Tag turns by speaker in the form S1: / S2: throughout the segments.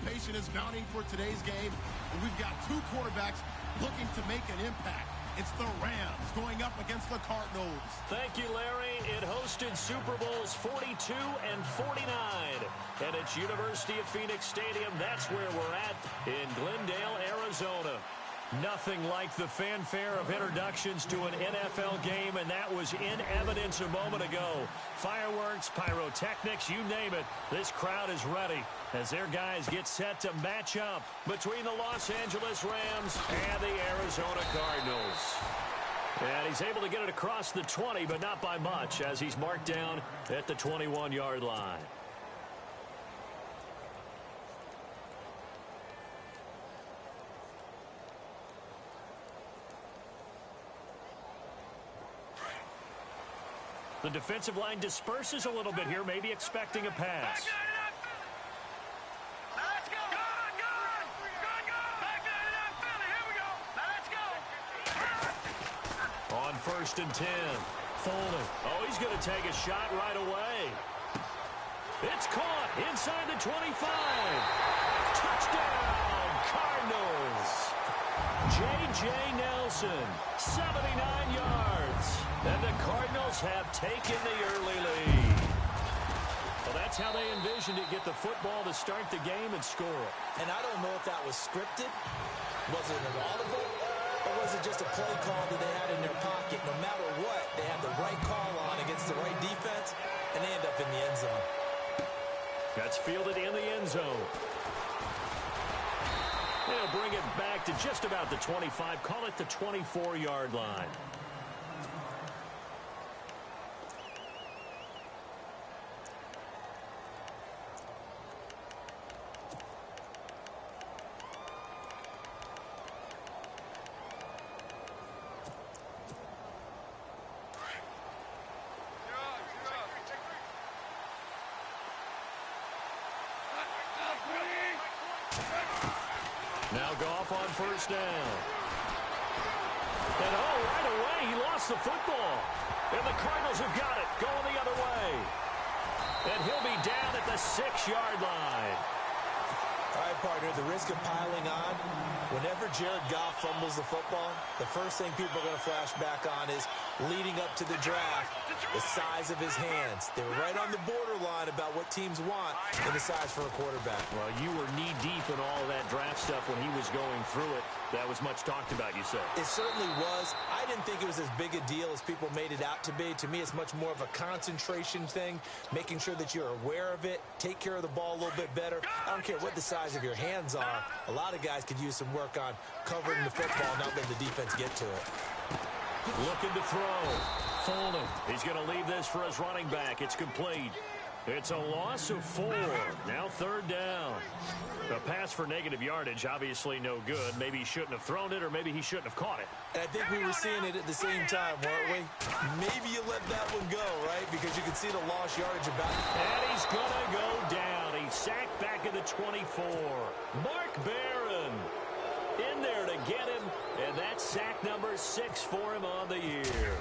S1: anticipation is mounting for today's game. And we've got two quarterbacks looking to make an impact. It's the Rams going up against the Cardinals.
S2: Thank you, Larry. It hosted Super Bowls 42 and 49. And it's University of Phoenix Stadium. That's where we're at in Glendale, Arizona. Nothing like the fanfare of introductions to an NFL game, and that was in evidence a moment ago. Fireworks, pyrotechnics, you name it. This crowd is ready as their guys get set to match up between the Los Angeles Rams and the Arizona Cardinals. And he's able to get it across the 20, but not by much, as he's marked down at the 21-yard line. The defensive line disperses a little bit here, maybe expecting a pass. On 1st and 10. Folding. Oh, he's going to take a shot right away. It's caught inside the 25. Touchdown, Cardinals. J.J. Nelson, 79 yards. And the Cardinals have taken the early lead. Well, that's how they envisioned it, get the football to start the game and score.
S3: And I don't know if that was scripted. Was it an audible? Or was it just a play call that they had in their pocket? No matter what, they had the right call on against the right defense, and they end up in the end zone.
S2: That's fielded in the end zone. They'll bring it back to just about the 25. Call it the 24-yard line. Now Goff on 1st down. And right away, he lost the football. And the Cardinals have got it, going the other way. And he'll be down at the 6-yard line.
S3: All right, partner, the risk of piling on. Whenever Jared Goff fumbles the football, the first thing people are going to flash back on is leading up to the draft, the size of his hands. They were right on the borderline about what teams want in the size for a quarterback.
S2: Well, you were knee-deep in all of that draft stuff when he was going through it. That was much talked about, you said.
S3: It certainly was. I didn't think it was as big a deal as people made it out to be. To me, it's much more of a concentration thing, making sure that you're aware of it, take care of the ball a little bit better. I don't care what the size of your hands are. A lot of guys could use some work on covering the football, not letting the defense get to it.
S2: Looking to throw. Folding. He's going to leave this for his running back. It's complete. It's a loss of 4. Now 3rd down. A pass for negative yardage, obviously no good. Maybe he shouldn't have thrown it, or maybe he shouldn't have caught it.
S3: And I think we were seeing it at the same time, weren't we? Maybe you let that one go, right? Because you can see the lost yardage about it.
S2: And he's going to go down. He's sacked back at the 24. Mark Barron in there to get him. And that's sack number 6 for him on the year.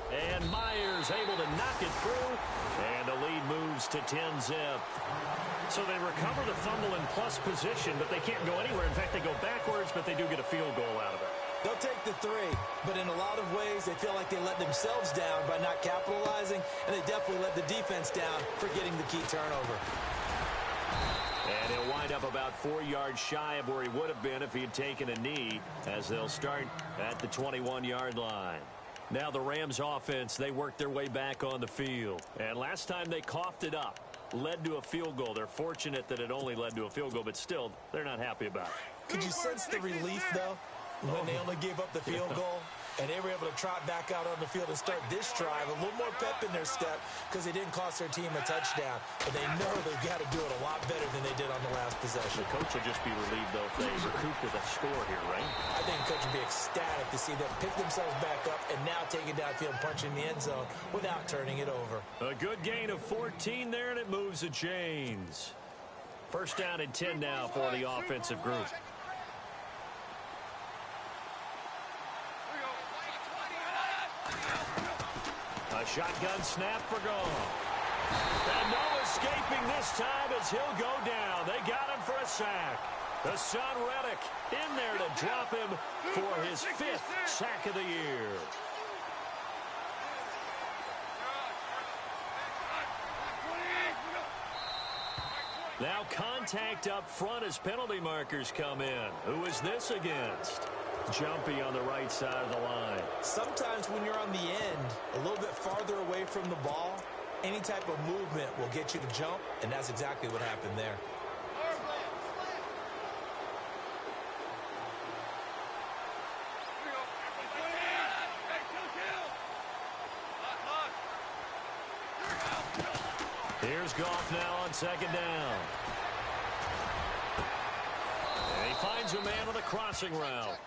S2: And Myers able to knock it through. And the lead moves to 10-zip. So they recover the fumble in plus position, but they can't go anywhere. In fact, they go backwards, but they do get a field goal out of it.
S3: They'll take the 3, but in a lot of ways, they feel like they let themselves down by not capitalizing, and they definitely let the defense down for getting the key turnover.
S2: And he'll wind up about 4 yards shy of where he would have been if he had taken a knee, as they'll start at the 21-yard line. Now the Rams offense, they worked their way back on the field. And last time they coughed it up, led to a field goal. They're fortunate that it only led to a field goal, but still, they're not happy about it.
S3: Could you sense the relief, though, when they only gave up the field goal? And they were able to trot back out on the field and start this drive. A little more pep in their step because they didn't cost their team a touchdown. But they know they've got to do it a lot better than they did on the last possession.
S2: The coach will just be relieved, though, if they recoup with a score here, right?
S3: I think the coach would be ecstatic to see them pick themselves back up and now take it downfield, punching the end zone without turning it over.
S2: A good gain of 14 there, and it moves the chains. 1st down and 10 now for the offensive group. A shotgun snap for Goff. And no escaping this time as he'll go down. They got him for a sack. Hassan Reddick in there to drop him for his 5th sack of the year. Now contact up front as penalty markers come in. Who is this against? Jumpy on the right side of the line.
S3: Sometimes when you're on the end, a little bit farther away from the ball, any type of movement will get you to jump, and that's exactly what happened there.
S2: Here's Goff now on 2nd down. And he finds a man on the crossing route.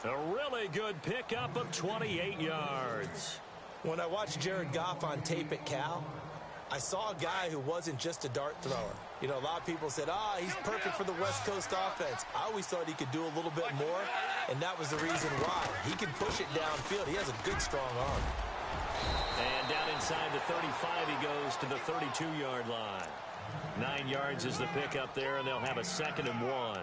S2: A really good pickup of 28 yards.
S3: When I watched Jared Goff on tape at Cal, I saw a guy who wasn't just a dart thrower. You know, a lot of people said, he's perfect for the West Coast offense. I always thought he could do a little bit more, and that was the reason why. He can push it downfield. He has a good, strong arm.
S2: And down inside the 35, he goes to the 32-yard line. 9 yards is the pickup there, and they'll have a 2nd and 1.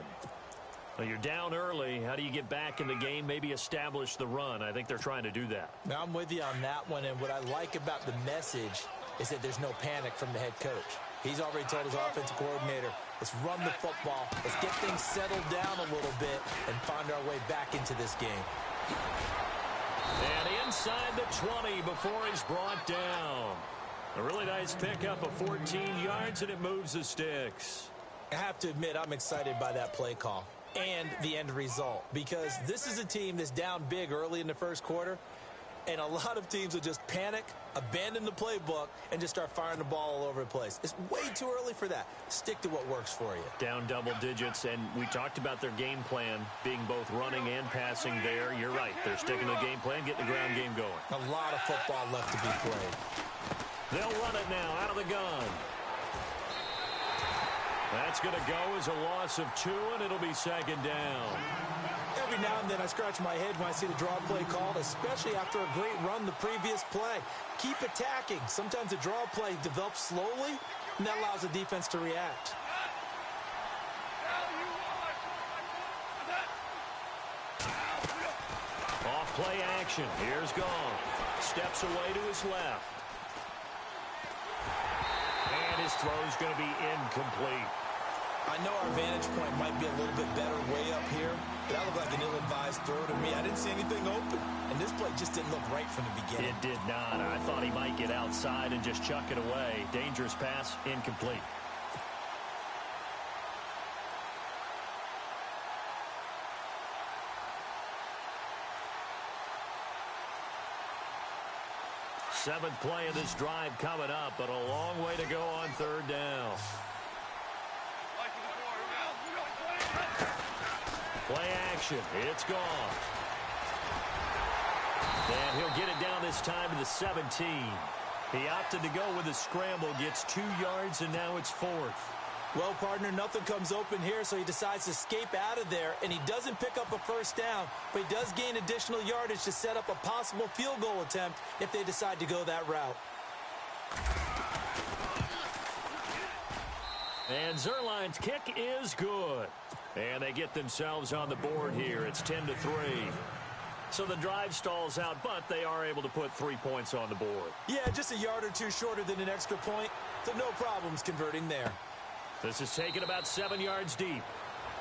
S2: Well, you're down early. How do you get back in the game? Maybe establish the run. I think they're trying to do that.
S3: Now, I'm with you on that one, and what I like about the message is that there's no panic from the head coach. He's already told his offensive coordinator, let's run the football, let's get things settled down a little bit and find our way back into this game.
S2: And inside the 20 before he's brought down. A really nice pickup of 14 yards, and it moves the sticks.
S3: I have to admit, I'm excited by that play call and the end result, because this is a team that's down big early in the first quarter, and a lot of teams will just panic, abandon the playbook, and just start firing the ball all over the place. It's way too early for that. Stick to what works for you.
S2: Down double digits, and we talked about their game plan being both running and passing there. You're right. They're sticking to the game plan, getting the ground game going.
S3: A lot of football left to be played.
S2: They'll run it now out of the gun. That's going to go as a loss of 2, and it'll be 2nd down.
S3: Every now and then I scratch my head when I see the draw play called, especially after a great run the previous play. Keep attacking. Sometimes the draw play develops slowly, and that allows the defense to react.
S2: Off play action. Here's Goff. Steps away to his left. And his throw's going to be incomplete.
S3: I know our vantage point might be a little bit better way up here, but that looked like an ill-advised throw to me. I didn't see anything open, and this play just didn't look right from the beginning.
S2: It did not. I thought he might get outside and just chuck it away. Dangerous pass, incomplete. Seventh play of this drive coming up, but a long way to go on 3rd down. Play action. It's gone. And he'll get it down this time to the 17. He opted to go with a scramble, gets 2 yards, and now it's 4th.
S3: Well, partner, nothing comes open here, so he decides to escape out of there, and he doesn't pick up a 1st down, but he does gain additional yardage to set up a possible field goal attempt if they decide to go that route.
S2: And Zerline's kick is good. And they get themselves on the board here. It's 10-3. So the drive stalls out, but they are able to put 3 points on the board.
S3: Yeah, just a yard or two shorter than an extra point, so no problems converting there.
S2: This is taken about 7 yards deep.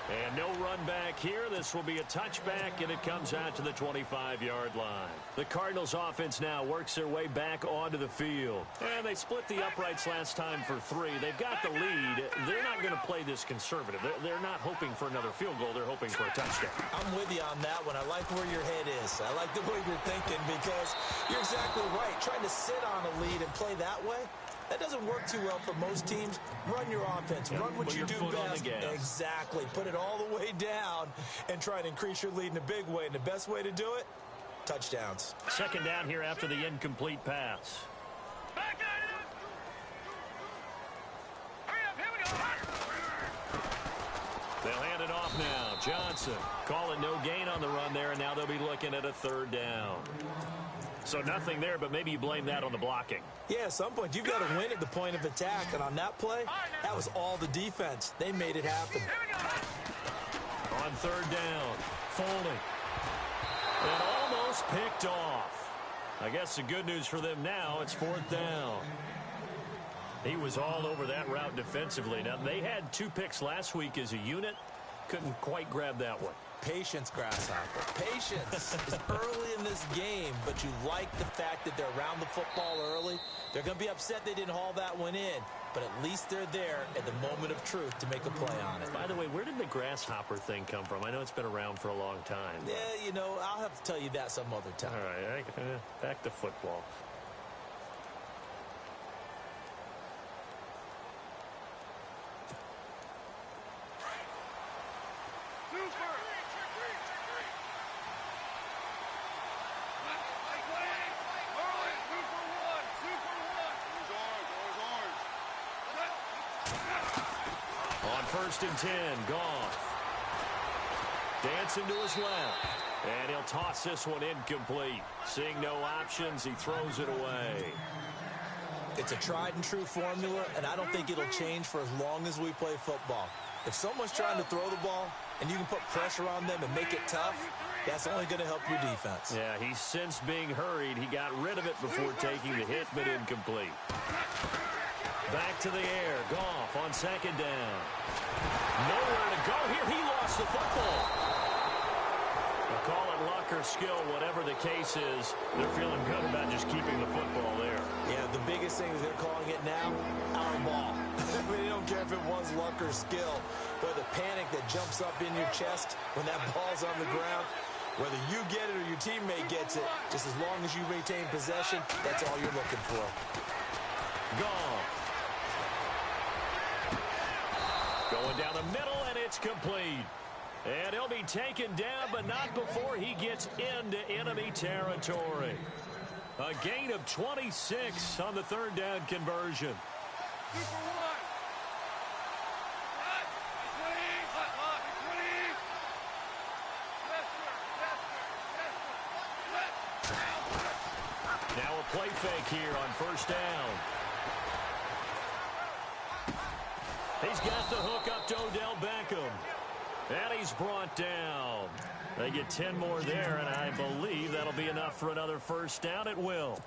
S2: And no run back here. This will be a touchback, and it comes out to the 25-yard line. The Cardinals offense now works their way back onto the field. And they split the uprights last time for 3. They've got the lead. They're not going to play this conservative. They're not hoping for another field goal. They're hoping for a touchdown.
S3: I'm with you on that one. I like where your head is. I like the way you're thinking, because you're exactly right. Trying to sit on a lead and play that way, that doesn't work too well for most teams. Run your offense. Run what you do best. Exactly. Put it all the way down and try to increase your lead in a big way. And the best way to do it, touchdowns.
S2: 2nd down here after the incomplete pass. They'll hand it off now. Johnson calling no gain on the run there, and now they'll be looking at a 3rd down. So nothing there, but maybe you blame that on the blocking.
S3: Yeah, at some point, you've got to win at the point of attack. And on that play, that was all the defense. They made it happen.
S2: On third down, Foley. And almost picked off. I guess the good news for them now, it's fourth down. He was all over that route defensively. Now, they had 2 picks last week as a unit. Couldn't quite grab that one.
S3: Patience, Grasshopper. Patience is early in this game, but you like the fact that they're around the football early. They're going to be upset they didn't haul that one in, but at least they're there at the moment of truth to make a play on it.
S2: By the way, where did the grasshopper thing come from? I know it's been around for a long time.
S3: Yeah, you know, I'll have to tell you that some other time.
S2: All right, back to football. First and 10, Goff. Dancing to his left. And he'll toss this one incomplete. Seeing no options, he throws it away.
S3: It's a tried and true formula, and I don't think it'll change for as long as we play football. If someone's trying to throw the ball and you can put pressure on them and make it tough, that's only going to help your defense.
S2: Yeah, he's since being hurried. He got rid of it before taking the hit, but incomplete. Back to the air. Goff on second down. Nowhere to go here. He lost the football. They'll call it luck or skill, whatever the case is. They're feeling good about just keeping the football there.
S3: Yeah, the biggest thing is they're calling it now, our ball. They don't care if it was luck or skill. But the panic that jumps up in your chest when that ball's on the ground, whether you get it or your teammate gets it, just as long as you maintain possession, that's all you're looking for.
S2: Goff. Going down the middle, and it's complete. And he'll be taken down, but not before he gets into enemy territory. A gain of 26 on the third down conversion. Now a play fake here on first down. He's got the hook up to Odell Beckham. And he's brought down. They get 10 more there, and I believe that'll be enough for another first down. It will.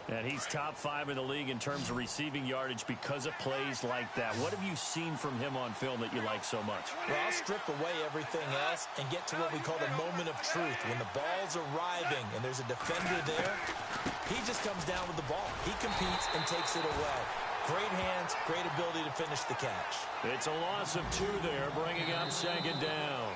S2: And he's top 5 in the league in terms of receiving yardage because of plays like that. What have you seen from him on film that you like so much?
S3: Well, I'll strip away everything else and get to what we call the moment of truth. When the ball's arriving and there's a defender there, he just comes down with the ball. He competes and takes it away. Great hands, great ability to finish the catch.
S2: It's a loss of 2 there, bringing up second down.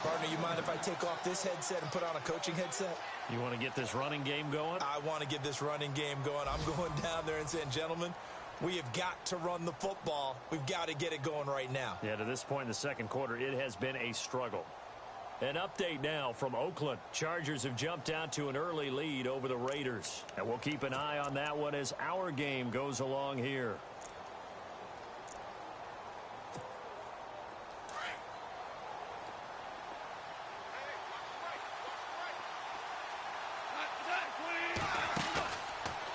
S3: Partner, you mind if I take off this headset and put on a coaching headset?
S2: You want to get this running game going?
S3: I want to get this running game going. I'm going down there and saying, gentlemen, we have got to run the football. We've got to get it going right now.
S2: Yeah, to this point in the second quarter, it has been a struggle. An update now from Oakland. Chargers have jumped out to an early lead over the Raiders. And we'll keep an eye on that one as our game goes along here.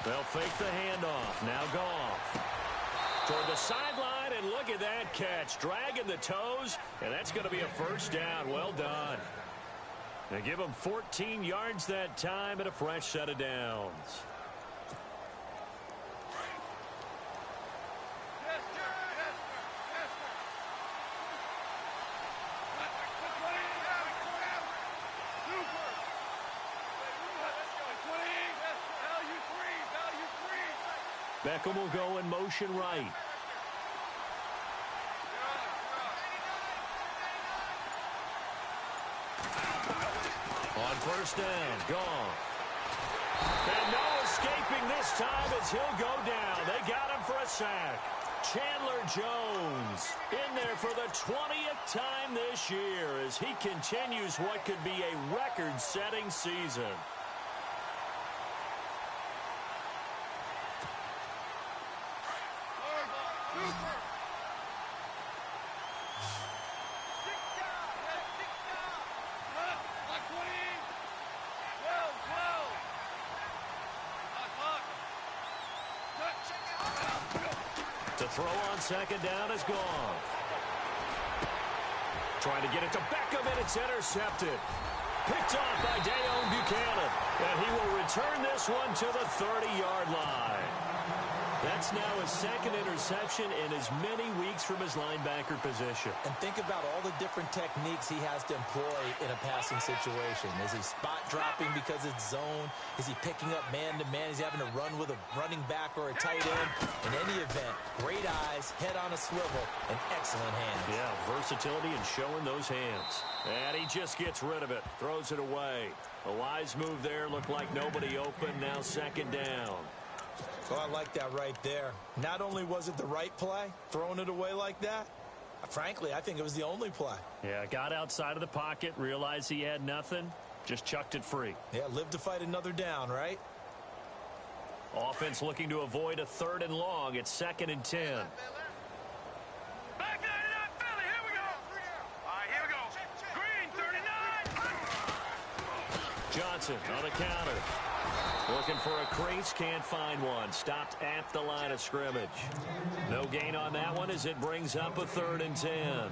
S2: They'll fake the handoff. Now Goff. Toward the sideline, and look at that catch. Dragging the toes, and that's going to be a first down. Well done. They give him 14 yards that time and a fresh set of downs. Beckham will go in motion right. On first down, gone. And no escaping this time as he'll go down. They got him for a sack. Chandler Jones in there for the 20th time this year as he continues what could be a record-setting season. throw on second down is gone. Trying to get it to Beckham, and it's intercepted. Picked off by Dayon Buchanan. And he will return this one to the 30-yard line. That's now his second interception in as many weeks from his linebacker position.
S3: And think about all the different techniques he has to employ in a passing situation. Is he spot dropping because it's zone? Is he picking up man-to-man? Is he having to run with a running back or a tight end? In any event, great eyes, head on a swivel, and excellent hands.
S2: Yeah, versatility and showing those hands. And he just gets rid of it, throws it away. A wise move there, looked like nobody open, now second down.
S3: Oh, I like that right there. Not only was it the right play, throwing it away like that, frankly, I think it was the only play.
S2: Yeah, got outside of the pocket, realized he had nothing, just chucked it free.
S3: Yeah, live to fight another down, right?
S2: Offense looking to avoid a 3rd and long. It's 2nd and 10.
S4: Back 99, Philly, here we go. All right, here we go. Green, 39.
S2: Johnson on the counter. Looking for a crease, can't find one. Stopped at the line of scrimmage. No gain on that one as it brings up a 3rd and 10.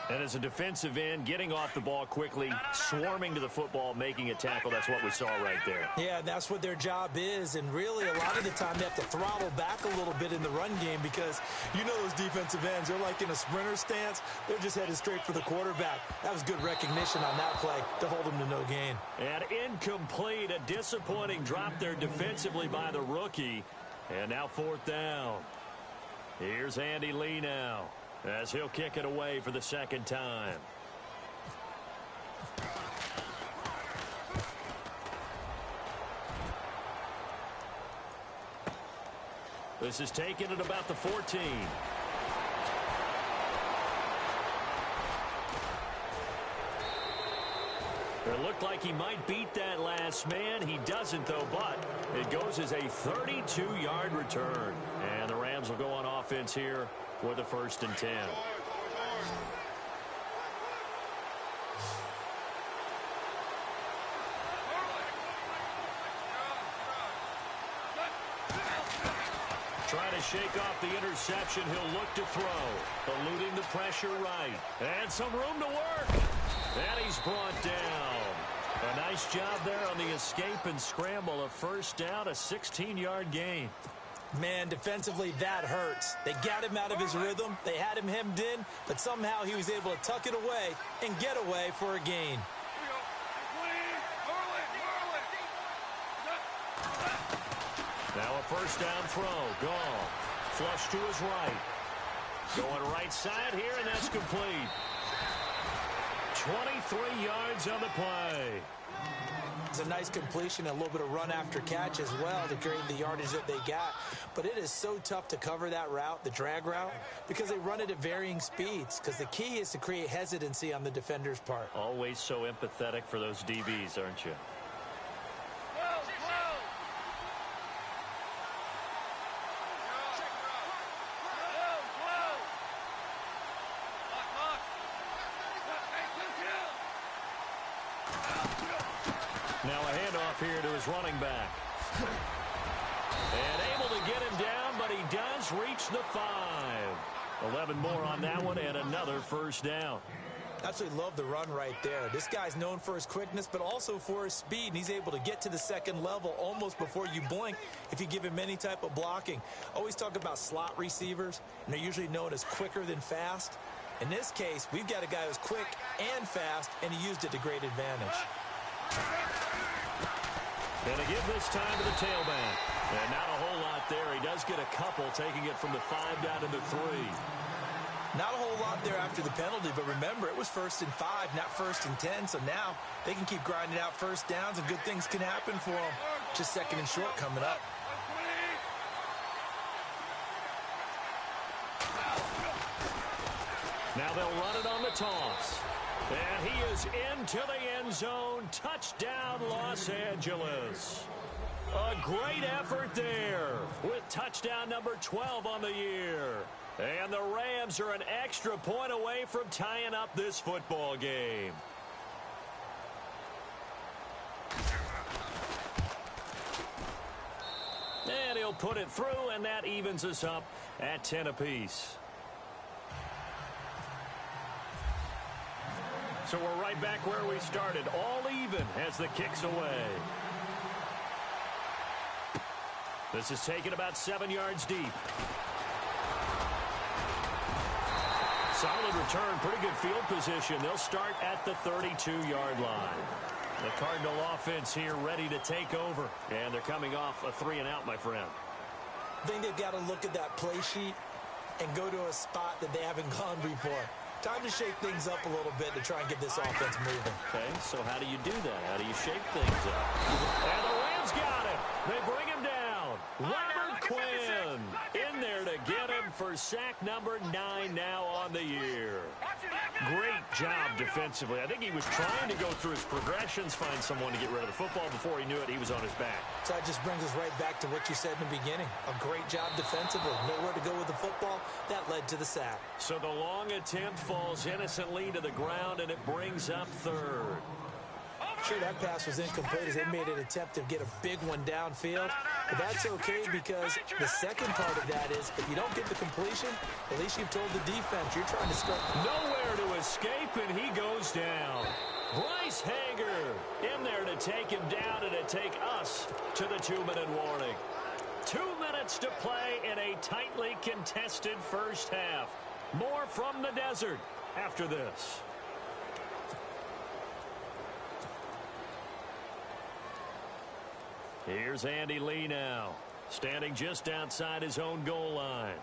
S2: And as a defensive end, getting off the ball quickly, swarming to the football, making a tackle. That's what we saw right there.
S3: Yeah, that's what their job is. And really, a lot of the time, they have to throttle back a little bit in the run game because you know those defensive ends, they're like in a sprinter stance. They're just headed straight for the quarterback. That was good recognition on that play to hold them to no gain.
S2: And incomplete, a disappointing drop there defensively by the rookie. And now 4th down. Here's Andy Lee now, as he'll kick it away for the 2nd time. This is taken at about the 14. It looked like he might beat that last man. He doesn't, though, but it goes as a 32-yard return. And the Rams will go on offense here with a 1st and 10. Trying to shake off the interception. He'll look to throw. Eluding the pressure right. And some room to work. And he's brought down. A nice job there on the escape and scramble. A 1st down, a 16-yard gain.
S3: Man, defensively, that hurts. They got him out of his rhythm. They had him hemmed in, but somehow he was able to tuck it away and get away for a gain.
S2: Now a 1st down throw. Gone. Flush to his right. Going right side here, and that's complete. 23 yards on the play.
S3: It's a nice completion, a little bit of run after catch as well to create the yardage that they got. But it is so tough to cover that route, the drag route, because they run it at varying speeds. Because the key is to create hesitancy on the defender's part.
S2: Always so empathetic for those DBs, aren't you? Now a handoff here to his running back. And able to get him down, but he does reach the 5. 11 more on that one, and another 1st down.
S3: Absolutely love the run right there. This guy's known for his quickness, but also for his speed, and he's able to get to the 2nd level almost before you blink if you give him any type of blocking. Always talk about slot receivers, and they're usually known as quicker than fast. In this case, we've got a guy who's quick and fast, and he used it to great advantage.
S2: Going to give this time to the tailback. And not a whole lot there. He does get a couple, taking it from the 5 down to the 3.
S3: Not a whole lot there after the penalty, but remember, it was 1st and 5, not 1st and 10, so now they can keep grinding out 1st downs, and good things can happen for them. Just 2nd and short coming up.
S2: Now they'll run it on the toss. And he is into the end zone. Touchdown, Los Angeles. A great effort there with touchdown number 12 on the year. And the Rams are an extra point away from tying up this football game. And he'll They'll put it through, and that evens us up at 10 apiece. So we're right back where we started, all even as the kick's away. This is taken about 7 yards deep. Solid return, pretty good field position. They'll start at the 32-yard line. The Cardinal offense here ready to take over. And they're coming off a 3-and-out, my friend.
S3: I think they've got to look at that play sheet and go to a spot that they haven't gone before. Time to shake things up a little bit to try and get this offense moving.
S2: Okay, so how do you do that? How do you shake things up? And the Rams got him. They bring him down. Robert Quinn in there to get him for sack number 9 now on the year. Great job defensively. I think he was trying to go through his progressions, find someone to get rid of the football. Before he knew it, he was on his back.
S3: So that just brings us right back to what you said in the beginning. A great job defensively. Nowhere to go with the football. That led to the sack.
S2: So the long attempt falls innocently to the ground, and it brings up third.
S3: Sure, that pass was incomplete as they made an attempt to get a big one downfield. But that's okay because the second part of that is if you don't get the completion, at least you've told the defense you're trying to start.
S2: Nowhere to escape, and he goes down. Bryce Hager in there to take him down and to take us to the 2-minute warning. 2 minutes to play in a tightly contested first half. More from the desert after this. Here's Andy Lee now, standing just outside his own goal line.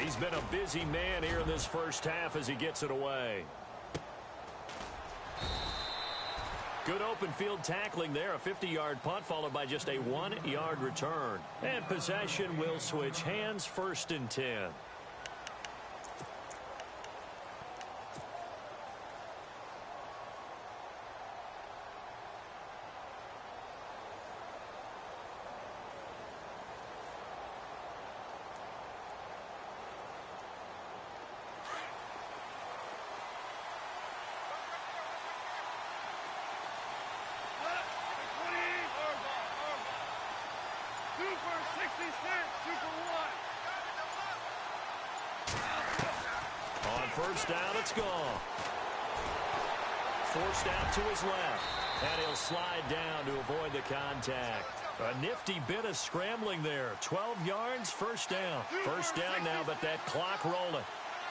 S2: He's been a busy man here in this first half as he gets it away. Good open field tackling there. A 50-yard punt followed by just a 1-yard return. And possession will switch hands, 1st and 10. First down, it's gone. Forced out to his left. And he'll slide down to avoid the contact. A nifty bit of scrambling there. 12 yards, first down. First down now, but that clock rolling.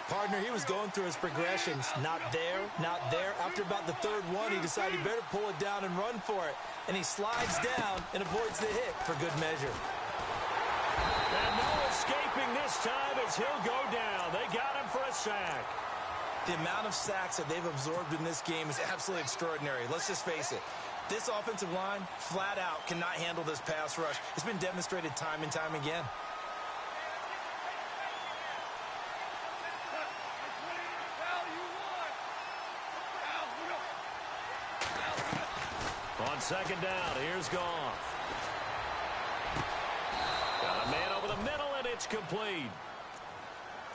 S3: Partner, he was going through his progressions. Not there, not there. After about the third one, he decided he better pull it down and run for it. And he slides down and avoids the hit for good measure.
S2: And no escaping this time as he'll go down. They got him for a sack.
S3: The amount of sacks that they've absorbed in this game is absolutely extraordinary. Let's just face it. This offensive line, flat out, cannot handle this pass rush. It's been demonstrated time and time again.
S2: On second down, here's Goff. Got a man over the middle, and it's complete.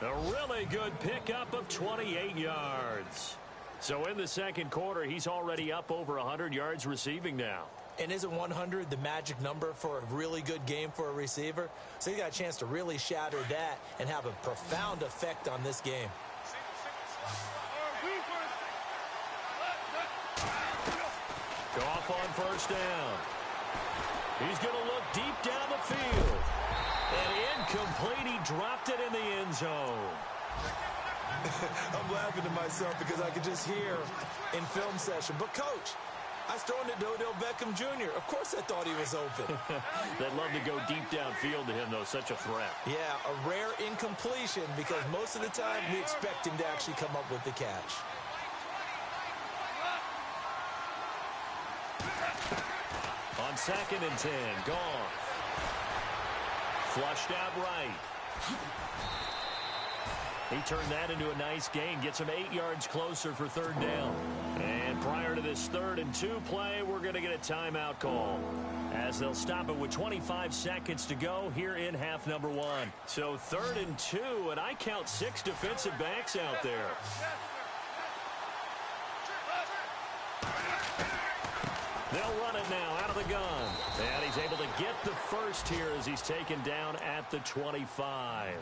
S2: A really good pickup of 28 yards. So in the second quarter, he's already up over 100 yards receiving now.
S3: And isn't 100 the magic number for a really good game for a receiver? So he got a chance to really shatter that and have a profound effect on this game.
S2: Goff on first down. He's going to look deep down the field. And incomplete, he dropped it in the end zone.
S3: I'm laughing to myself because I could just hear in film session. But, Coach, I was throwing it to Odell Beckham Jr. Of course I thought he was open.
S2: They'd love to go deep downfield to him, though. Such a threat.
S3: Yeah, a rare incompletion because most of the time we expect him to actually come up with the catch.
S2: On 2nd and 10, Goff. Flushed out right. He turned that into a nice gain. Gets him 8 yards closer for third down. And prior to this this 3rd and 2 play, we're going to get a timeout call, as they'll stop it with 25 seconds to go here in half number 1. So 3rd and 2, and I count 6 defensive backs out there. They'll run it now out of the gun. And he's able to get the first here as he's taken down at the 25.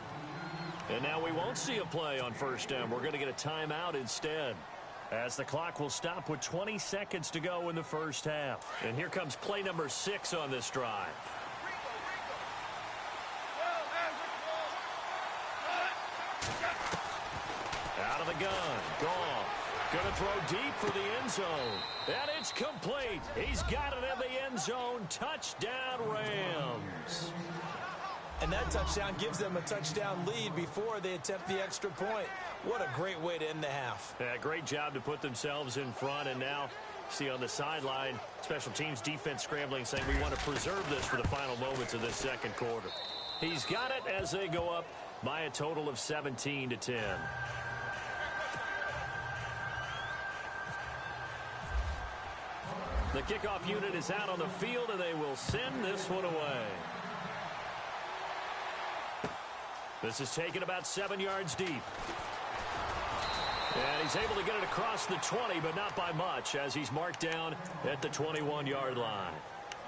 S2: And now we won't see a play on 1st down. We're going to get a timeout instead, as the clock will stop with 20 seconds to go in the 1st half. And here comes play number 6 on this drive. Out of the gun. Goff. Going to throw deep for the end zone. And it's complete. He's got it in the end zone. Touchdown, Rams.
S3: And that touchdown gives them a touchdown lead before they attempt the extra point. What a great way to end the half.
S2: Yeah, great job to put themselves in front. And now, see on the sideline, special teams defense scrambling, saying we want to preserve this for the final moments of this 2nd quarter. He's got it as they go up by a total of 17-10. The kickoff unit is out on the field, and they will send this one away. This is taken about 7 yards deep. And he's able to get it across the 20, but not by much, as he's marked down at the 21-yard line.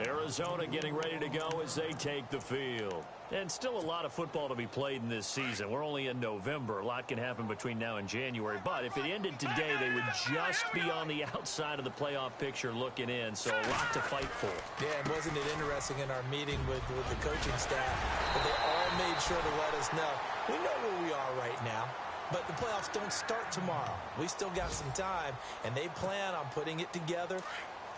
S2: Arizona getting ready to go as they take the field. And still a lot of football to be played in this season. We're only in November. A lot can happen between now and January. But if it ended today, they would just be on the outside of the playoff picture looking in. So a lot to fight for.
S3: Yeah, and wasn't it interesting in our meeting with the coaching staff that they all made sure to let us know, we know where we are right now, but the playoffs don't start tomorrow. We still got some time, and they plan on putting it together,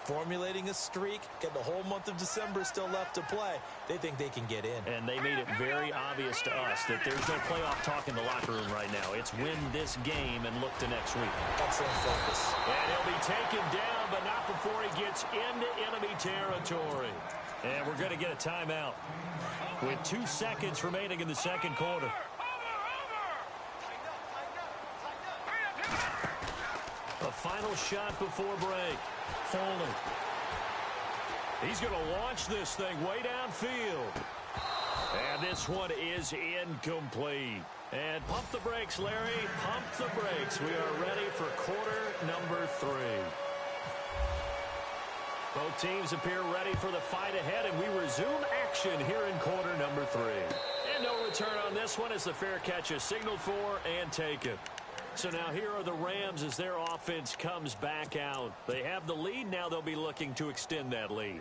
S3: formulating a streak, get the whole month of December still left to play. They think they can get in.
S2: And they made it very obvious to us that there's no playoff talk in the locker room right now. It's win this game and look to next week.
S3: Excellent focus.
S2: And he'll be taken down, but not before he gets into enemy territory. And we're going to get a timeout with 2 seconds remaining in the 2nd quarter. A final shot before break. Foley. He's going to launch this thing way downfield. And this one is incomplete. And pump the brakes, Larry. Pump the brakes. We are ready for quarter number 3. Both teams appear ready for the fight ahead, and we resume action here in quarter number 3. And no return on this one as the fair catch is signaled for and taken. So now here are the Rams as their offense comes back out. They have the lead. Now they'll be looking to extend that lead.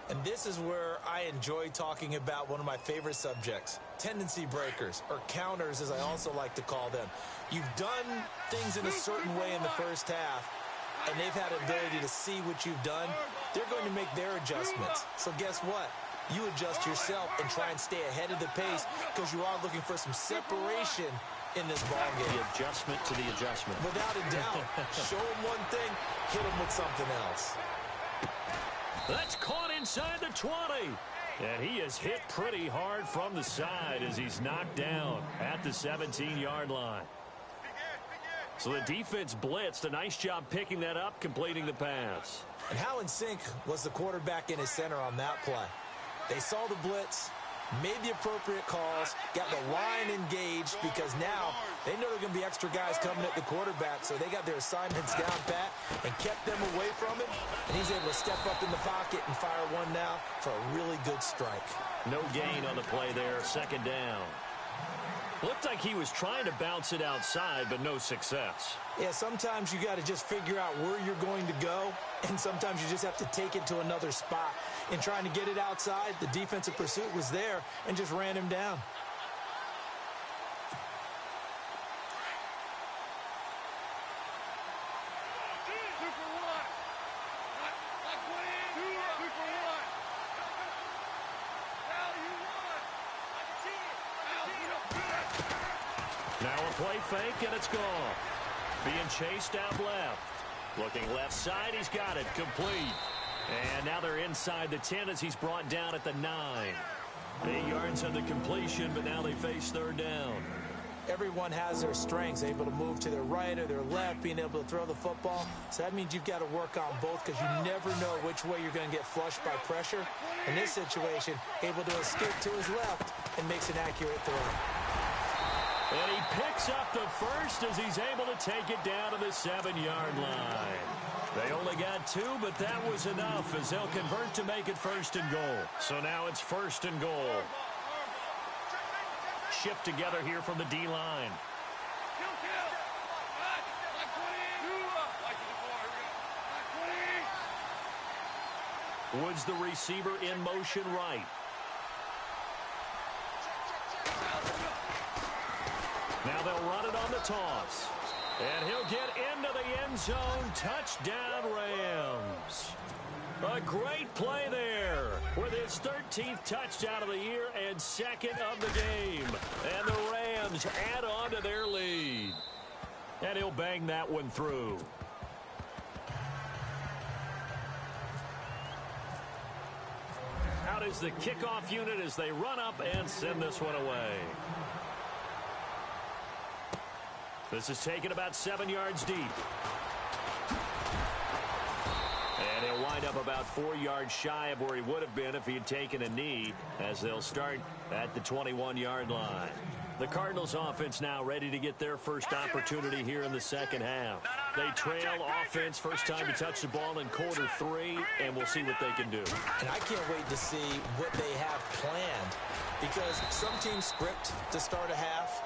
S3: And this is where I enjoy talking about one of my favorite subjects, tendency breakers, or counters as I also like to call them. You've done things in a certain way in the 1st half, and they've had an ability to see what you've done. They're going to make their adjustments. So guess what? You adjust yourself and try and stay ahead of the pace because you are looking for some separation in this ballgame.
S2: The adjustment to the adjustment.
S3: Without a doubt. Show them one thing, hit them with something else.
S2: That's caught inside the 20. And he is hit pretty hard from the side as he's knocked down at the 17-yard line. So the defense blitzed. A nice job picking that up, completing the pass.
S3: And how in sync was the quarterback in his center on that play? They saw the blitz, made the appropriate calls, got the line engaged because now they know there are going to be extra guys coming at the quarterback, so they got their assignments down pat and kept them away from him, and he's able to step up in the pocket and fire one now for a really good strike.
S2: No gain on the play there, 2nd down. Looked like he was trying to bounce it outside, but no success.
S3: Yeah, sometimes you got to just figure out where you're going to go, and sometimes you just have to take it to another spot. In trying to get it outside, the defensive pursuit was there and just ran him down.
S2: Now a play fake, and it's gone. Being chased out left. Looking left side, he's got it. Complete. And now they're inside the 10 as he's brought down at the 9. 8 yards on the completion, but now they face 3rd down.
S3: everyone has their strengths, able to move to their right or their left, being able to throw the football. So that means you've got to work on both because you never know which way you're going to get flushed by pressure. In this situation, able to escape to his left and makes an accurate throw.
S2: And he picks up the first as he's able to take it down to the 7-yard line. They only got 2, but that was enough as they'll convert to make it 1st and goal. So now it's 1st and goal. Shift together here from the D-line. Woods, the receiver, in motion right. Now they'll run it on the toss. And he'll get into the end zone. Touchdown, Rams. A great play there with his 13th touchdown of the year and 2nd of the game. And the Rams add on to their lead. And he'll bang that one through. Out is the kickoff unit as they run up and send this one away. This is taken about 7 yards deep. And he'll wind up about 4 yards shy of where he would have been if he had taken a knee, as they'll start at the 21-yard line. The Cardinals offense now ready to get their first opportunity here in the second half. They trail offense first time to touch the ball in quarter 3, and we'll see what they can do.
S3: And I can't wait to see what they have planned, because some teams script to start a half.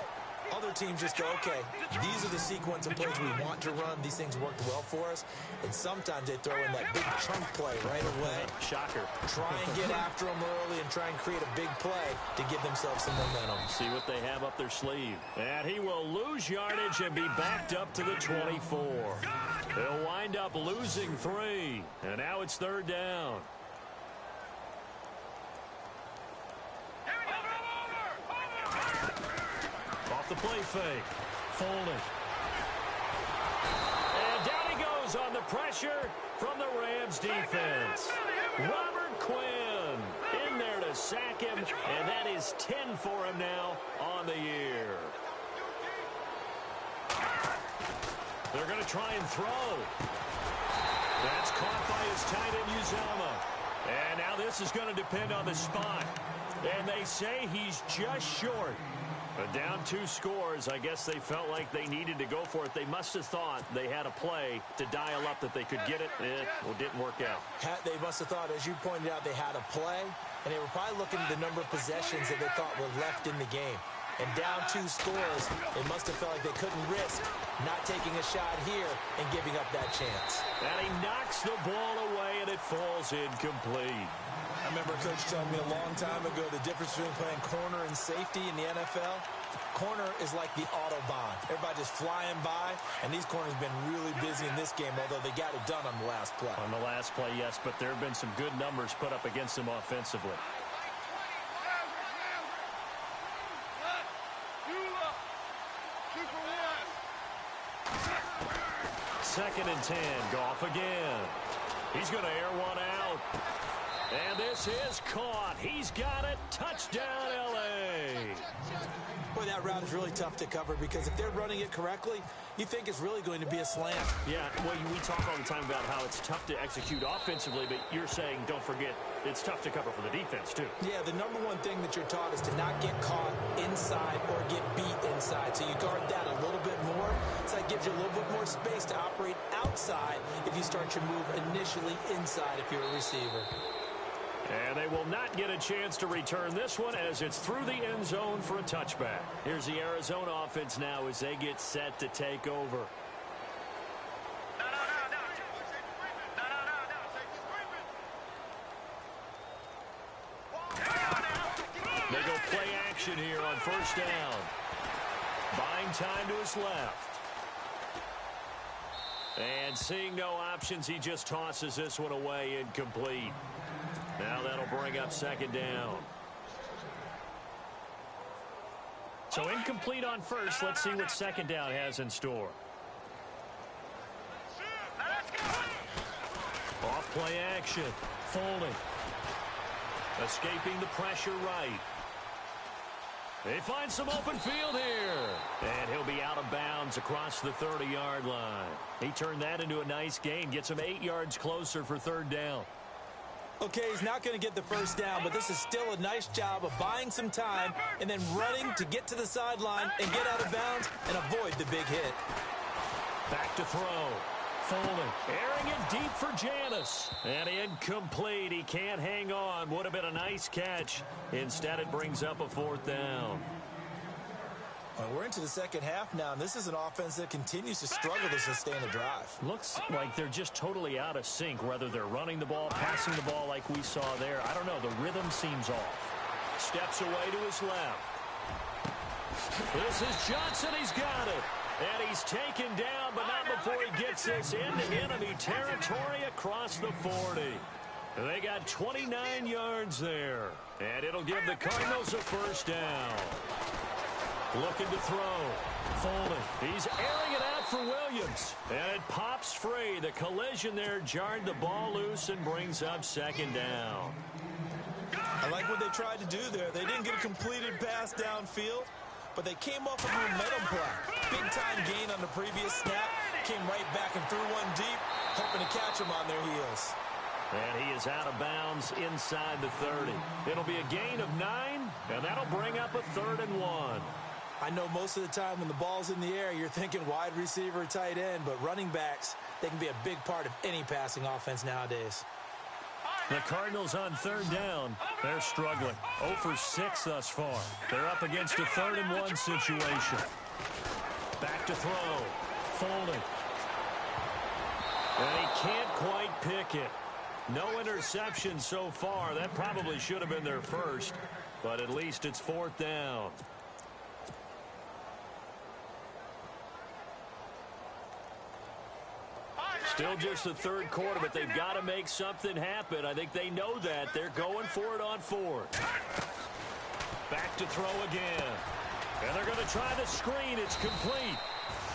S3: Other teams just go, okay, these are the sequence of plays we want to run. These things worked well for us. And sometimes they throw in that big chunk play right away.
S2: Shocker.
S3: Try and get after them early and try and create a big play to give themselves some momentum.
S2: See what they have up their sleeve. And he will lose yardage and be backed up to the 24. He'll wind up losing 3. And now it's 3rd down. The play fake. Folding. And down he goes on the pressure from the Rams defense. Robert Quinn in there to sack him, and that is 10 for him now on the year. They're going to try and throw. That's caught by his tight end, Uzama. And now this is going to depend on the spot. And they say he's just short. But down 2 scores, I guess they felt like they needed to go for it. They must have thought they had a play to dial up that they could get it. Well, it didn't work out.
S3: They must have thought, as you pointed out, they had a play, and they were probably looking at the number of possessions that they thought were left in the game. And down 2 scores, they must have felt like they couldn't risk not taking a shot here and giving up that chance.
S2: And he knocks the ball away, and it falls incomplete.
S3: I remember Coach telling me a long time ago the difference between playing corner and safety in the NFL. Corner is like the Autobahn. Everybody just flying by, and these corners have been really busy in this game, although they got it done on the last play.
S2: On the last play, yes, but there have been some good numbers put up against them offensively. 2nd and 10. Goff again. He's going to air one out. And this is caught. He's got it. Touchdown, L.A.
S3: Boy, that route is really tough to cover because if they're running it correctly, you think it's really going to be a slant.
S2: Yeah, well, we talk all the time about how it's tough to execute offensively, but you're saying, don't forget, it's tough to cover for the defense, too.
S3: Yeah, the number one thing that you're taught is to not get caught inside or get beat inside. So you guard that a little bit more. So that gives you a little bit more space to operate outside if you start your move initially inside if you're a receiver.
S2: And they will not get a chance to return this one as it's through the end zone for a touchback. Here's the Arizona offense now as they get set to take over. They go play action here on 1st down. Buying time to his left. And seeing no options, he just tosses this one away incomplete. Now that'll bring up 2nd down. So incomplete on 1st. Let's see what 2nd down has in store. Off play action. Folding. Escaping the pressure right. They find some open field here. And he'll be out of bounds across the 30-yard line. He turned that into a nice gain. Gets him 8 yards closer for third down.
S3: Okay, he's not going to get the first down, but this is still a nice job of buying some time and then running to get to the sideline and get out of bounds and avoid the big hit.
S2: Back to throw. Foley airing it deep for Janis. And incomplete. He can't hang on. Would have been a nice catch. Instead, it brings up a fourth down.
S3: Well, we're into the second half now, and this is an offense that continues to struggle to sustain a drive.
S2: Looks like they're just totally out of sync, whether they're running the ball, passing the ball like we saw there. I don't know. The rhythm seems off. Steps away to his left. This is Johnson. He's got it. And he's taken down, but not before he gets this into enemy territory across the 40. They got 29 yards there. And it'll give the Cardinals a first down. Looking to throw. Foley. He's airing it out for Williams. And it pops free. The collision there jarred the ball loose and brings up second down.
S3: I like what they tried to do there. They didn't get a completed pass downfield, but they came off of a momentum play. Big-time gain on the previous snap. Came right back and threw one deep, hoping to catch them on their heels.
S2: And he is out of bounds inside the 30. It'll be a gain of 9, and that'll bring up a 3rd and 1.
S3: I know most of the time when the ball's in the air, you're thinking wide receiver, tight end, but running backs, they can be a big part of any passing offense nowadays.
S2: The Cardinals on third down. They're struggling. 0 for 6 thus far. They're up against a 3rd and 1 situation. Back to throw. Foley. And he can't quite pick it. No interception so far. That probably should have been their first, but at least it's 4th down. Still just the third quarter, but they've got to make something happen. I think they know that. They're going for it on 4th. Back to throw again. And they're going to try the screen. It's complete.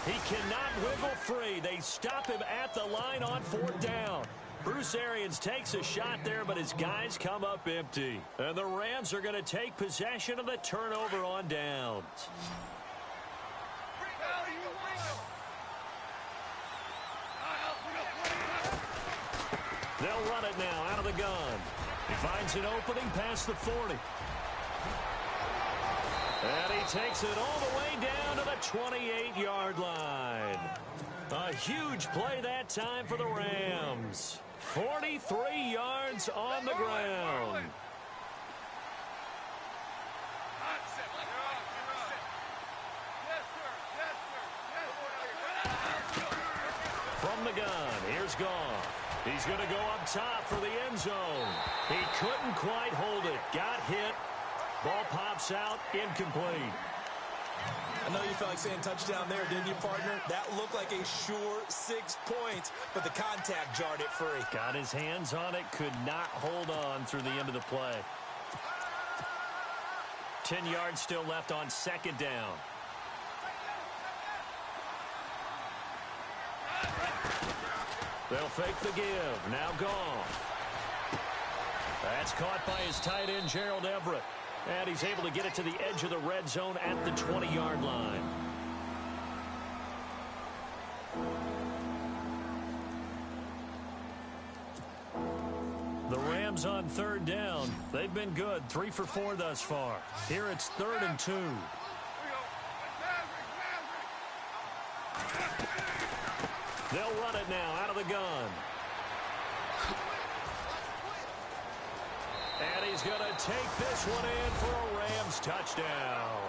S2: He cannot wiggle free. They stop him at the line on 4th down. Bruce Arians takes a shot there, but his guys come up empty. And the Rams are going to take possession of the turnover on downs. They'll run it now out of the gun. He finds an opening past the 40. And he takes it all the way down to the 28-yard line. A huge play that time for the Rams. 43 yards on the ground. From the gun, here's Goff. He's going to go up top for the end zone. He couldn't quite hold it. Got hit. Ball pops out. Incomplete.
S3: I know you felt like saying touchdown there, didn't you, partner? That looked like a sure 6 points, but the contact jarred it free.
S2: Got his hands on it. Could not hold on through the end of the play. 10 yards still left on 2nd down. They'll fake the give. Now Goff. That's caught by his tight end, Gerald Everett. And he's able to get it to the edge of the red zone at the 20-yard line. The Rams on 3rd down. They've been good. 3 for 4 thus far. Here it's 3rd and 2. They'll run it now out of the gun. And he's going to take this one in for a Rams touchdown.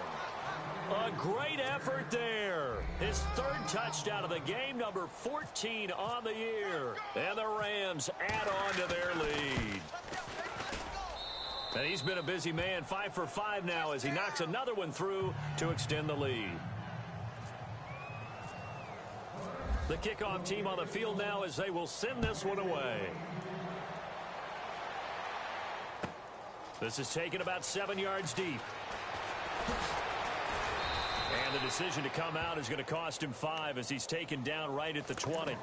S2: A great effort there. His 3rd touchdown of the game, number 14 on the year. And the Rams add on to their lead. And he's been a busy man, 5 for 5 now as he knocks another one through to extend the lead. The kickoff team on the field now as they will send this one away. This is taken about 7 yards deep. And the decision to come out is going to cost him 5 as he's taken down right at the 20.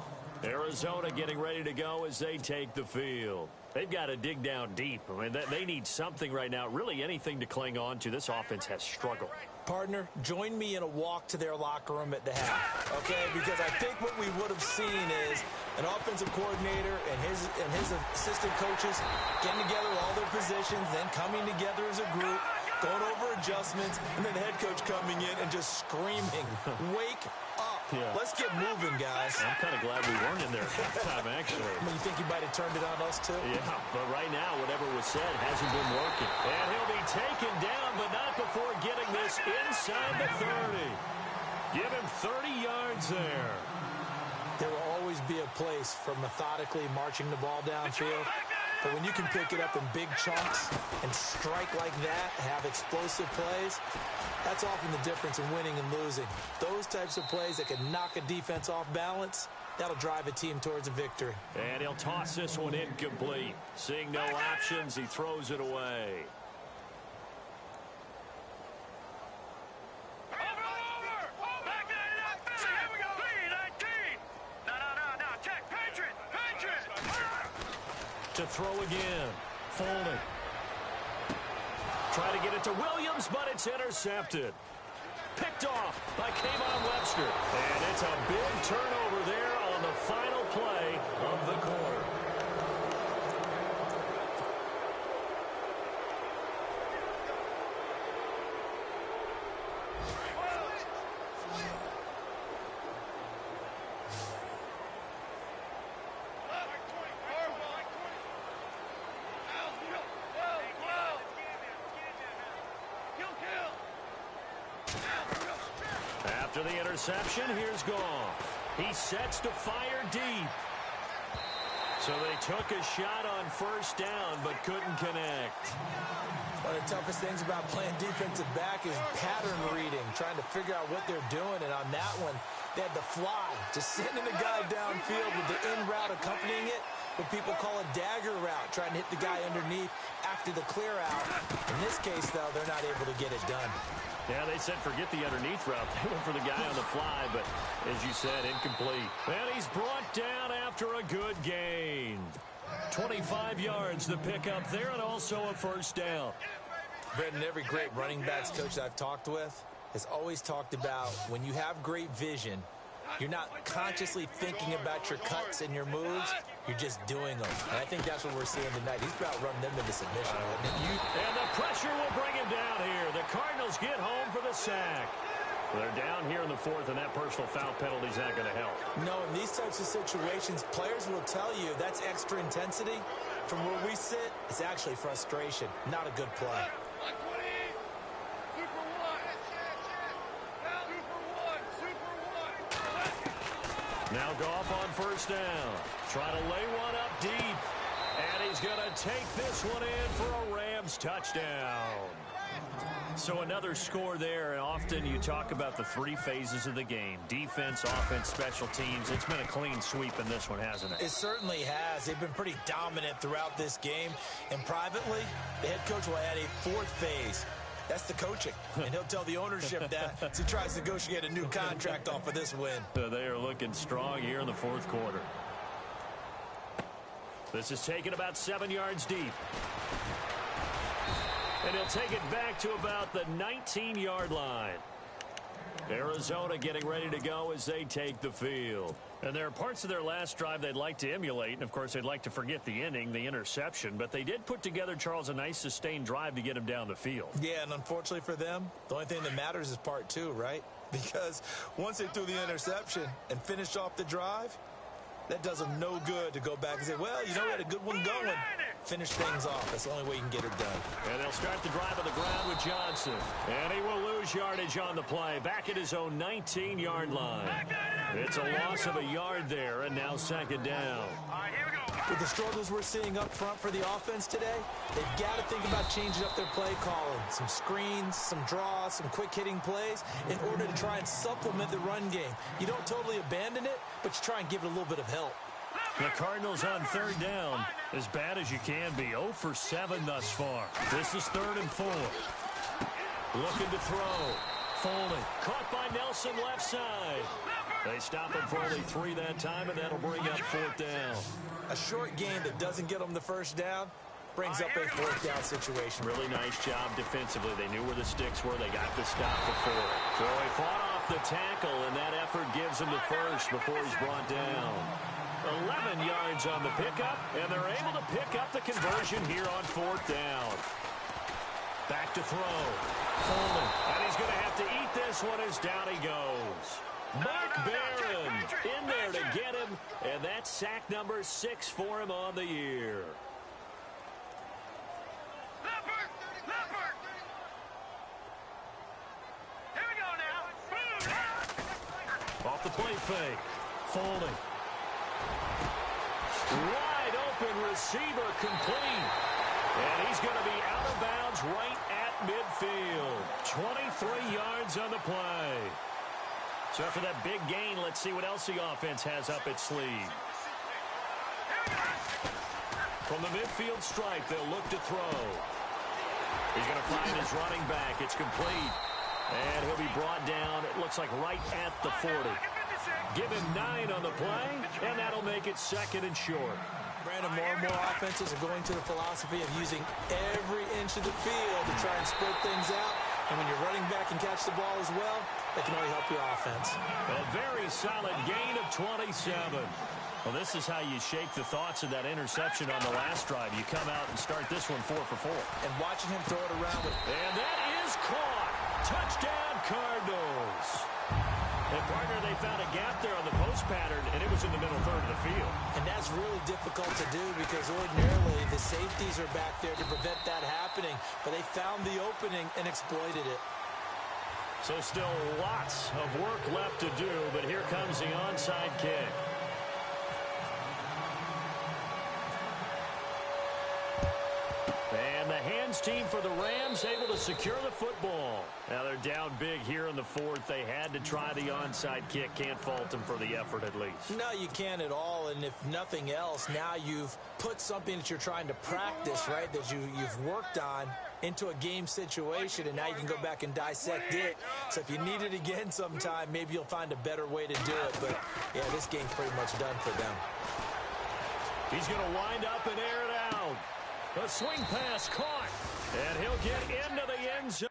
S2: Arizona getting ready to go as they take the field. They've got to dig down deep. I mean, they need something right now, really anything to cling on to. This offense has struggled.
S3: Partner, join me in a walk to their locker room at the half, okay? Because I think what we would have seen is an offensive coordinator and his assistant coaches getting together all their positions, then coming together as a group, going over adjustments, and then the head coach coming in and just screaming, wake up.
S2: Yeah.
S3: Let's get moving, guys.
S2: I'm kind of glad we weren't in there at that time, actually.
S3: I mean, you think he might have turned it on us, too?
S2: Yeah, but right now, whatever was said hasn't been working. And he'll be taken down, but not before getting this inside the 30. Give him 30 yards there.
S3: There will always be a place for methodically marching the ball downfield. But when you can pick it up in big chunks and strike like that, have explosive plays, that's often the difference in winning and losing. Those types of plays that can knock a defense off balance, that'll drive a team towards a victory.
S2: And he'll toss this one incomplete. Seeing no options, he throws it away. To throw again. Folding. Try to get it to Williams, but it's intercepted. Picked off by Kayvon Webster. And it's a big turnover there on the final play of the quarter. After the interception, here's Goff. He sets to fire deep. So they took a shot on first down, but couldn't connect.
S3: One of the toughest things about playing defensive back is pattern reading, trying to figure out what they're doing. And on that one, they had the fly, just sending the guy downfield with the in route accompanying it. What people call a dagger route, trying to hit the guy underneath after the clear out. In this case, though, they're not able to get it done.
S2: Yeah, they said forget the underneath route. They went for the guy on the fly, but as you said, incomplete. And he's brought down after a good gain. 25 yards the pickup there, and also a first down.
S3: Brendan, every great running backs coach that I've talked with has always talked about when you have great vision, you're not consciously thinking about your cuts and your moves. You're just doing them. And I think that's what we're seeing tonight. He's about running them into submission.
S2: And the pressure will bring him down here. The Cardinals get home for the sack. They're down here in the fourth, and that personal foul penalty is not going to help.
S3: No, in these types of situations, players will tell you that's extra intensity. From where we sit, it's actually frustration, not a good play.
S2: Now Goff on first down. Try to lay one up deep. And he's going to take this one in for a Rams touchdown. So another score there, and often you talk about the three phases of the game. Defense, offense, special teams. It's been a clean sweep in this one, hasn't it?
S3: It certainly has. They've been pretty dominant throughout this game. And privately, the head coach will add a fourth phase. That's the coaching. And he'll tell the ownership that as he tries to negotiate a new contract off of this win.
S2: They are looking strong here in the fourth quarter. This is taken about 7 yards deep. And he'll take it back to about the 19-yard line. Arizona getting ready to go as they take the field. And there are parts of their last drive they'd like to emulate. And, of course, they'd like to forget the inning, the interception. But they did put together, Charles, a nice sustained drive to get him down the field.
S3: Yeah, and unfortunately for them, the only thing that matters is part two, right? Because once they threw the interception and finished off the drive, that does them no good to go back and say, well, you know, we had a good one going. Finish things off. That's the only way you can get it done.
S2: And they'll start the drive on the ground with Johnson. And he will lose yardage on the play. Back at his own 19-yard line. It's a loss of a yard there, and now second down.
S4: All right, here we go.
S3: With the struggles we're seeing up front for the offense today, they've got to think about changing up their play calling. Some screens, some draws, some quick-hitting plays in order to try and supplement the run game. You don't totally abandon it, but you try and give it a little bit of help.
S2: The Cardinals on third down, as bad as you can be. 0 for 7 thus far. This is 3rd and 4. Looking to throw. Foley, caught by Nelson left side. They stop him for only 3 that time, and that'll bring up 4th down.
S3: A short gain that doesn't get them the first down brings up a 4th down situation.
S2: Really nice job defensively. They knew where the sticks were. They got the stop before. So he fought off the tackle, and that effort gives him the first before he's brought down. 11 yards on the pickup, and they're able to pick up the conversion here on 4th down. Back to throw. Foley, and he's going to have to eat this one as down he goes. Mark Barron in there to get him, and that's sack number 6 for him on the year.
S4: Here we go now.
S2: Off the play fake. Foley. Wide open receiver complete. And he's going to be out of bounds right at midfield. 23 yards on the play. So after that big gain, let's see what else the offense has up its sleeve. From the midfield stripe, they'll look to throw. He's going to find his running back. It's complete. And he'll be brought down, it looks like right at the 40. Give him 9 on the play, and that'll make it 2nd and short.
S3: Brandon, more and more offenses are going to the philosophy of using every inch of the field to try and spread things out. And when you're running back and catch the ball as well, that can only help your offense.
S2: A very solid gain of 27. Well, this is how you shake the thoughts of that interception on the last drive. You come out and start this one 4 for 4.
S3: And watching him throw it around with...
S2: And that is caught. Touchdown, Cardinals. And, partner, they found a gap there on the post pattern, and it was in the middle third of the field.
S3: And that's really difficult to do because ordinarily the safeties are back there to prevent that happening. But they found the opening and exploited it.
S2: So still lots of work left to do, but here comes the onside kick. And the hands team for the Rams able to secure the football. Now they're down big here in the 4th. They had to try the onside kick. Can't fault them for the effort at least.
S3: No, you can't at all. And if nothing else, now you've put something that you're trying to practice, right, that you've worked on into a game situation, and now you can go back and dissect it. So if you need it again sometime, maybe you'll find a better way to do it. But, yeah, this game's pretty much done for them.
S2: He's going to wind up and air it out. A swing pass caught, and he'll get into the end zone.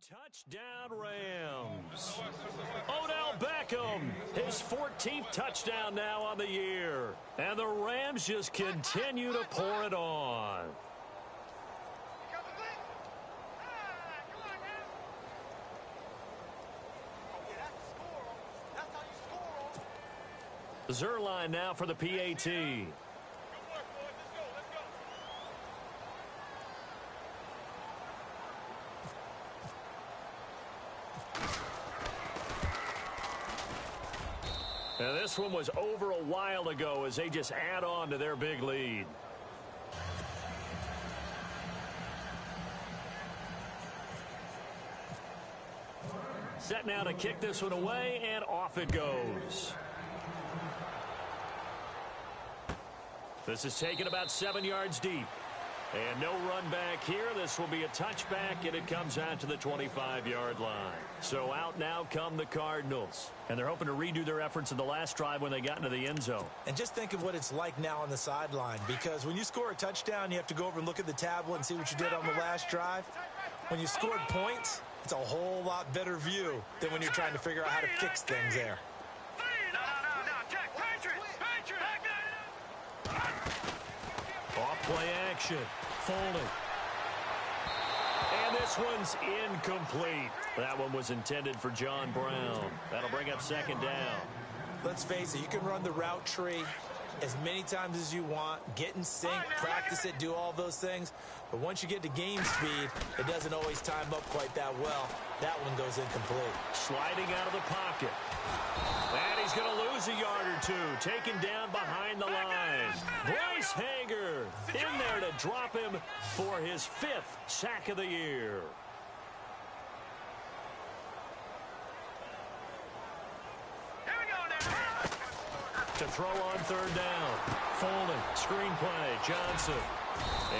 S2: Touchdown, Rams. Odell Beckham, his 14th touchdown now on the year. And the Rams just continue to pour it on. Zerline now for the PAT. Now this one was over a while ago as they just add on to their big lead. Set now to kick this one away, and off it goes. This is taken about 7 yards deep. And no run back here. This will be a touchback, and it comes out to the 25-yard line. So out now come the Cardinals. And they're hoping to redo their efforts in the last drive when they got into the end zone.
S3: And just think of what it's like now on the sideline, because when you score a touchdown, you have to go over and look at the tablet and see what you did on the last drive. When you scored points, it's a whole lot better view than when you're trying to figure out how to fix things there.
S2: Off play action. Foley. And this one's incomplete. That one was intended for John Brown. That'll bring up 2nd down.
S3: Let's face it, you can run the route tree as many times as you want, get in sync, practice it, do all those things. But once you get to game speed, it doesn't always time up quite that well. That one goes incomplete.
S2: Sliding out of the pocket. And he's going to lose a yard or two. Taken down behind the line. Bryce Hager in there to drop him for his 5th sack of the year. to throw on third down. Folding, screen play, Johnson.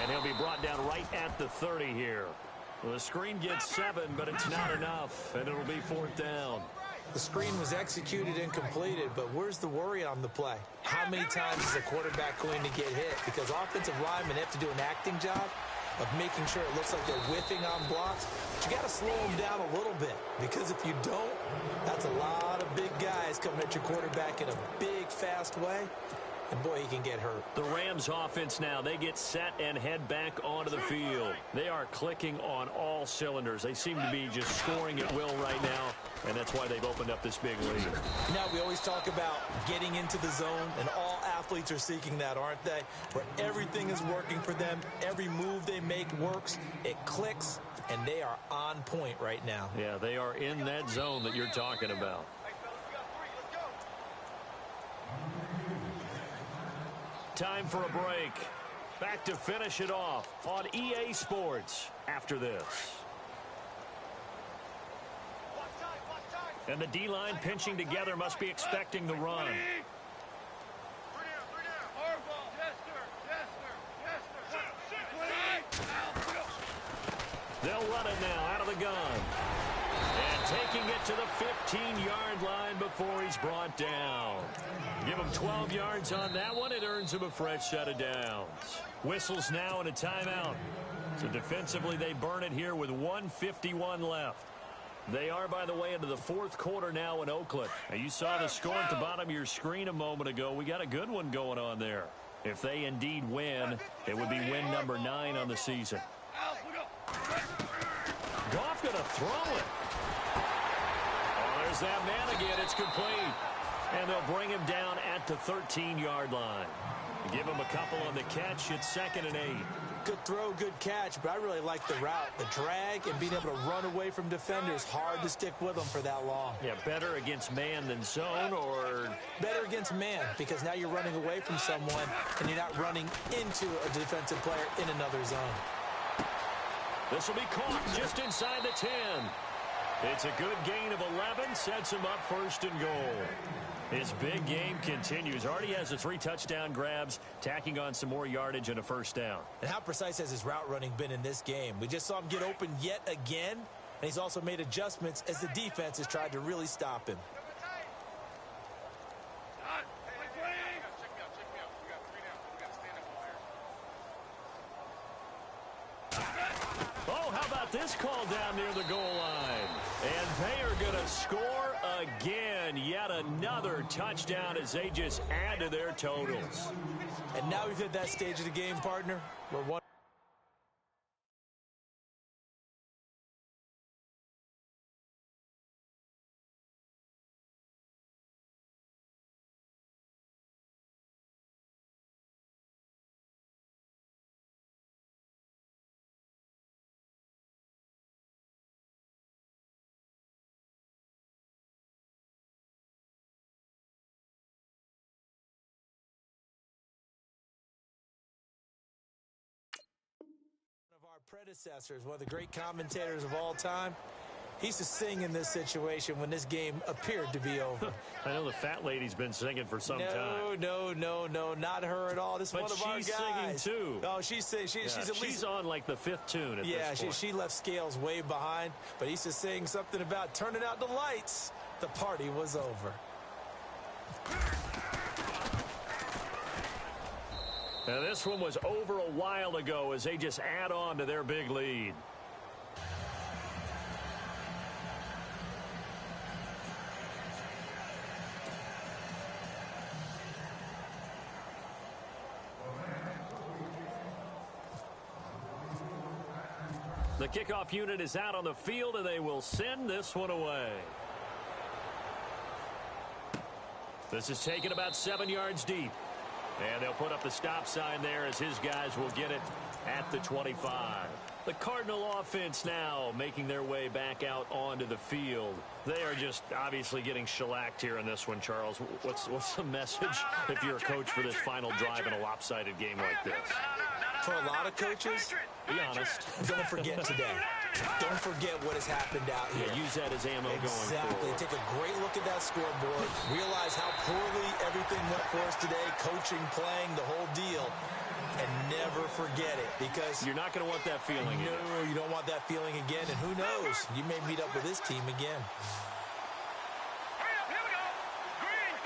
S2: And he'll be brought down right at the 30 here. Well, the screen gets 7, but it's not enough, and it'll be fourth down.
S3: The screen was executed and completed, but where's the worry on the play? How many times is a quarterback going to get hit? Because offensive linemen have to do an acting job of making sure it looks like they're whiffing on blocks. But you got to slow them down a little bit, because if you don't, that's a lot of big guys coming at your quarterback in a big, fast way. And, boy, he can get hurt.
S2: The Rams offense now, they get set and head back onto the field. They are clicking on all cylinders. They seem to be just scoring at will right now, and that's why they've opened up this big lead.
S3: Now, we always talk about getting into the zone, and all athletes are seeking that, aren't they? Where everything is working for them. Every move they make works. It clicks, and they are on point right now.
S2: Yeah, they are in that zone that you're talking about. Time for a break. Back to finish it off on EA Sports after this. And the D-line pinching together must be expecting the run. They'll run it now out of the gun. And taking it to the 15-yard line before he's brought down. Give him 12 yards on that one. It earns him a fresh set of downs. Whistles now and a timeout. So defensively, they burn it here with 1:51 left. They are, by the way, into the fourth quarter now in Oakland. And you saw the score at the bottom of your screen a moment ago. We got a good one going on there. If they indeed win, it would be win number 9 on the season. Goff going to throw it. Oh, there's that man again. It's complete. And they'll bring him down at the 13-yard line. Give him a couple on the catch. It's 2nd and 8.
S3: Good throw, good catch, but I really like the route. The drag and being able to run away from defenders. Hard to stick with them for that long.
S2: Yeah, better against man than zone, or?
S3: Better against man, because now you're running away from someone and you're not running into a defensive player in another zone.
S2: This will be caught just inside the 10. It's a good gain of 11, sets him up 1st and goal. His big game continues. Already has the 3 touchdown grabs, tacking on some more yardage and a 1st down.
S3: And how precise has his route running been in this game? We just saw him get open yet again, and he's also made adjustments as the defense has tried to really stop him.
S2: Oh, how about this call down near the goal line? And they are going to score again. Yet another touchdown as they just add to their totals.
S3: And now we've hit that stage of the game, partner. We're one. Predecessors, one of the great commentators of all time. He used to sing in this situation when this game appeared to be over.
S2: I know the fat lady's been singing for some time.
S3: No, not her at all. This is one of our guys.
S2: But she's singing too.
S3: Oh, she's at least.
S2: She's on like the 5th tune at this point.
S3: She left Scales way behind, but he used to sing something about turning out the lights. The party was over.
S2: Now, this one was over a while ago as they just add on to their big lead. The kickoff unit is out on the field, and they will send this one away. This is taken about 7 yards deep. And they'll put up the stop sign there as his guys will get it at the 25. The Cardinal offense now making their way back out onto the field. They are just obviously getting shellacked here in this one, Charles. What's the message if you're a coach for this final drive in a lopsided game like this?
S3: for a lot of coaches,
S2: be honest,
S3: don't forget today. Don't forget what has happened out here.
S2: Yeah, use that as ammo going
S3: Exactly.
S2: forward.
S3: Take a great look at that scoreboard. Realize how poorly everything went for us today. Coaching, playing, the whole deal. And never forget it, because
S2: you're not going to want that feeling.
S3: No, you don't want that feeling again. And who knows? You may meet up with this team again.
S4: Here we go. Green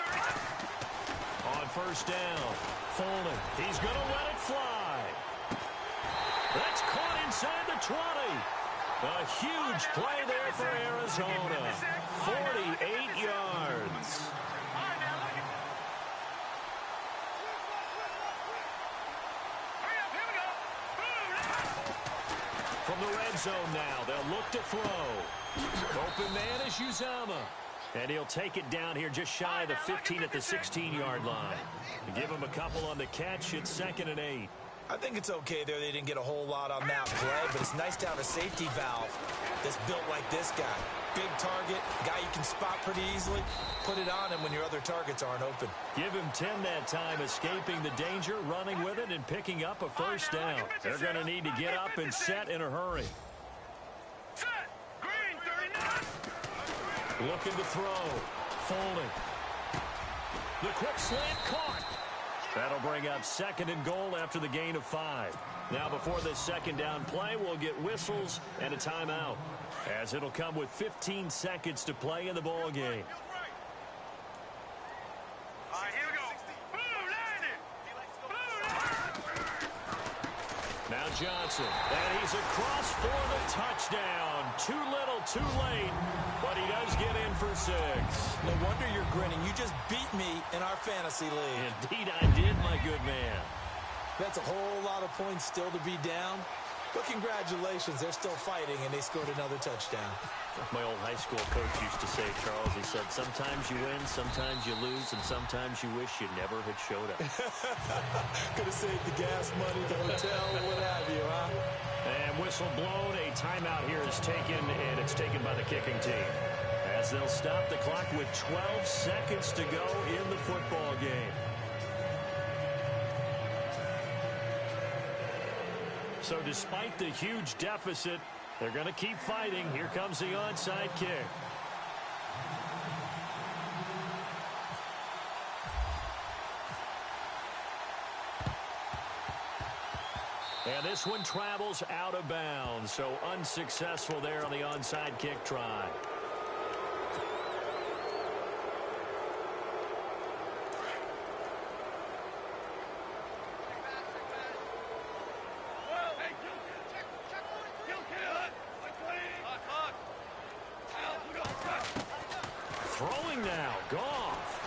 S4: 30.
S2: On first down, Foley. He's going to let it fly. That's caught inside the 20. A huge play there for Arizona. 48 yards. From the red zone now, they'll look to throw. Open man is Uzama. And he'll take it down here just shy of the 15 at the 16-yard line. Give him a couple on the catch. It's 2nd and 8.
S3: I think it's okay there. They didn't get a whole lot on that play, but it's nice to have a safety valve that's built like this guy. Big target, guy you can spot pretty easily. Put it on him when your other targets aren't open.
S2: Give him 10 that time, escaping the danger, running with it, and picking up a first down. They're going to need to get up and set in a hurry.
S4: Set. Green 39.
S2: Looking to throw. Folding. The quick slant caught. That'll bring up 2nd and goal after the gain of 5. Now before this 2nd down play, we'll get whistles and a timeout, as it'll come with 15 seconds to play in the ball game.
S4: All right, here we go. Blue landed.
S2: Now Johnson, and he's across for the touchdown. Too little, too late, but he does get in for 6.
S3: No wonder you're grinning. You just beat me in our fantasy league.
S2: Indeed I did, my good man.
S3: That's a whole lot of points still to be down. But congratulations, they're still fighting, and they scored another touchdown.
S2: My old high school coach used to say, Charles, he said, sometimes you win, sometimes you lose, and sometimes you wish you never had showed up.
S3: Could have saved the gas money, the hotel, what have you, huh?
S2: And whistle blown, a timeout here is taken, and it's taken by the kicking team, as they'll stop the clock with 12 seconds to go in the football game. So despite the huge deficit, they're going to keep fighting. Here comes the onside kick. And this one travels out of bounds, so unsuccessful there on the onside kick try. Throwing now, Goff.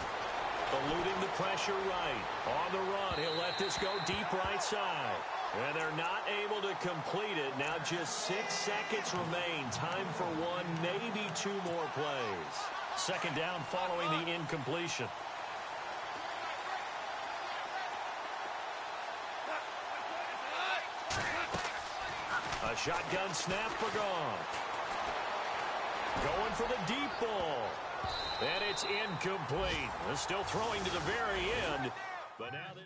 S2: Eluding the pressure right. On the run, he'll let this go deep right side. And they're not able to complete it. Now just 6 seconds remain. Time for one, maybe 2 more plays. 2nd down following the incompletion. A shotgun snap for Goff. Going for the deep ball. And it's incomplete. They're still throwing to the very end. But now this...